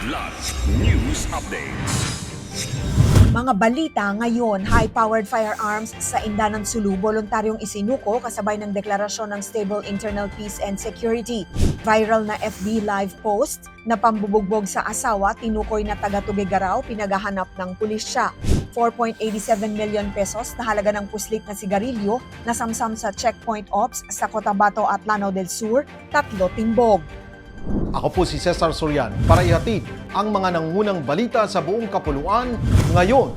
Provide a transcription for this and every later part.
Kidlat News Updates. Mga balita ngayon, high-powered firearms sa Indanan Sulu, voluntaryong isinuko kasabay ng deklarasyon ng Stable Internal Peace and Security. Viral na FB live post na pambubugbog sa asawa, tinukoy na taga-Tuguegarao, pinagahanap ng pulisya. 4.87 million pesos na halaga ng puslit na sigarilyo na samsam sa checkpoint ops sa Cotabato at Lanao del Sur, 3 timbog. Ako po si Cesar Sorian para ihatid ang mga nangungunang balita sa buong kapuluan ngayon.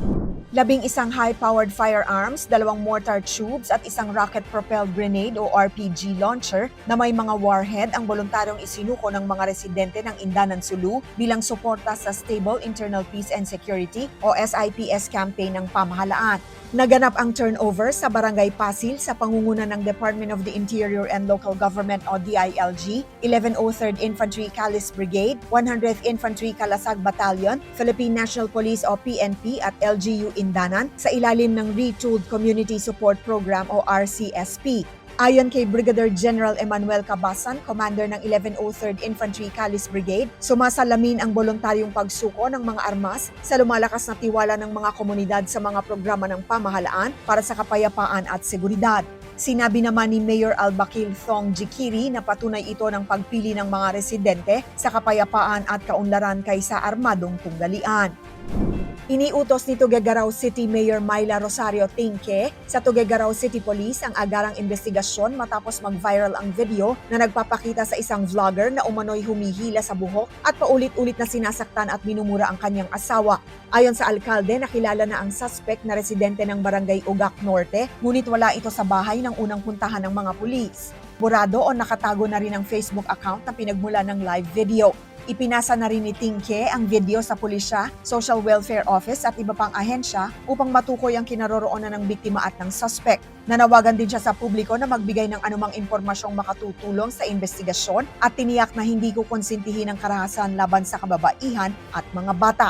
11 high-powered firearms, 2 mortar tubes at 1 rocket-propelled grenade o RPG launcher na may mga warhead ang voluntaryong isinuko ng mga residente ng Indanan Sulu bilang suporta sa Stable Internal Peace and Security o SIPS campaign ng pamahalaan. Naganap ang turnover sa Barangay Pasil sa pangunguna ng Department of the Interior and Local Government o DILG, 113rd Infantry Calis Brigade, 100th Infantry Kalasag Battalion, Philippine National Police o PNP at LGU Indanan sa ilalim ng Retooled Community Support Program o RCSP. Ayon kay Brigadier General Emmanuel Cabasan, Commander ng 113rd Infantry Calis Brigade, sumasalamin ang voluntaryong pagsuko ng mga armas sa lumalakas na tiwala ng mga komunidad sa mga programa ng pamahalaan para sa kapayapaan at seguridad. Sinabi naman ni Mayor Albakil Thong Jikiri na patunay ito ng pagpili ng mga residente sa kapayapaan at kaunlaran kaysa armadong tunggalian. Iniutos ni Tuguegarao City Mayor Myla Rosario Tingke sa Tuguegarao City Police ang agarang investigasyon matapos mag-viral ang video na nagpapakita sa isang vlogger na umano'y humihila sa buhok at paulit-ulit na sinasaktan at minumura ang kanyang asawa. Ayon sa alkalde, nakilala na ang suspect na residente ng Barangay Ugak Norte, ngunit wala ito sa bahay ng unang puntahan ng mga pulis. Burado o nakatago na rin ang Facebook account na pinagmula ng live video. Ipinasa na rin ni Tingke ang video sa pulisya, Social Welfare Office at iba pang ahensya upang matukoy ang kinaroroonan ng biktima at ng suspect. Nanawagan din siya sa publiko na magbigay ng anumang impormasyong makatutulong sa investigasyon at tiniyak na hindi kukonsintihin ang karahasan laban sa kababaihan at mga bata.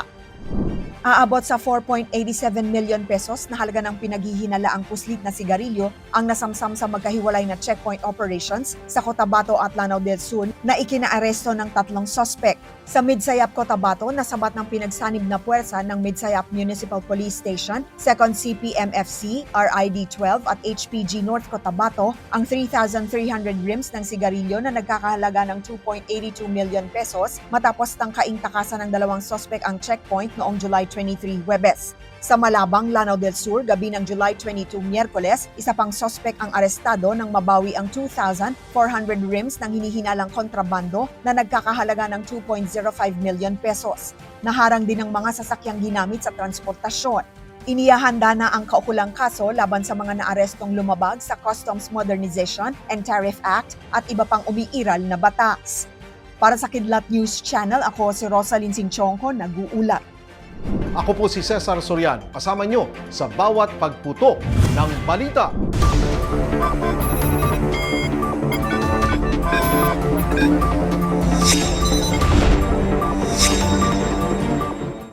Aabot sa 4.87 million pesos na halaga ng pinaghihinalaang puslit na sigarilyo ang nasamsam sa magkahiwalay na checkpoint operations sa Cotabato at Lanao del Sur na ikinaaresto ng 3 suspect. Sa Midsayap, Cotabato, nasabat ng pinagsanib na puwersa ng Midsayap Municipal Police Station, 2nd CPMFC, RID-12 at HPG North Cotabato ang 3,300 rims ng sigarilyo na nagkakahalaga ng 2.82 million pesos matapos tangkaing takasan ng 2 suspect ang checkpoint noong July 23, Huwebes. Sa Malabang, Lanao del Sur, gabi ng July 22, Miyerkules, isa pang suspect ang arestado nang mabawi ang 2,400 rims ng hinihinalang kontrabando na nagkakahalaga ng 2.05 million pesos. Naharang din ang mga sasakyang ginamit sa transportasyon. Inihahanda na ang kaukulang kaso laban sa mga naarestong lumabag sa Customs Modernization and Tariff Act at iba pang umiiral na batas. Para sa Kidlat News Channel, ako si Rosalyn Sinchonko, nag-uulat. Ako po si Cesar Sorian, kasama nyo sa bawat pagputok ng balita.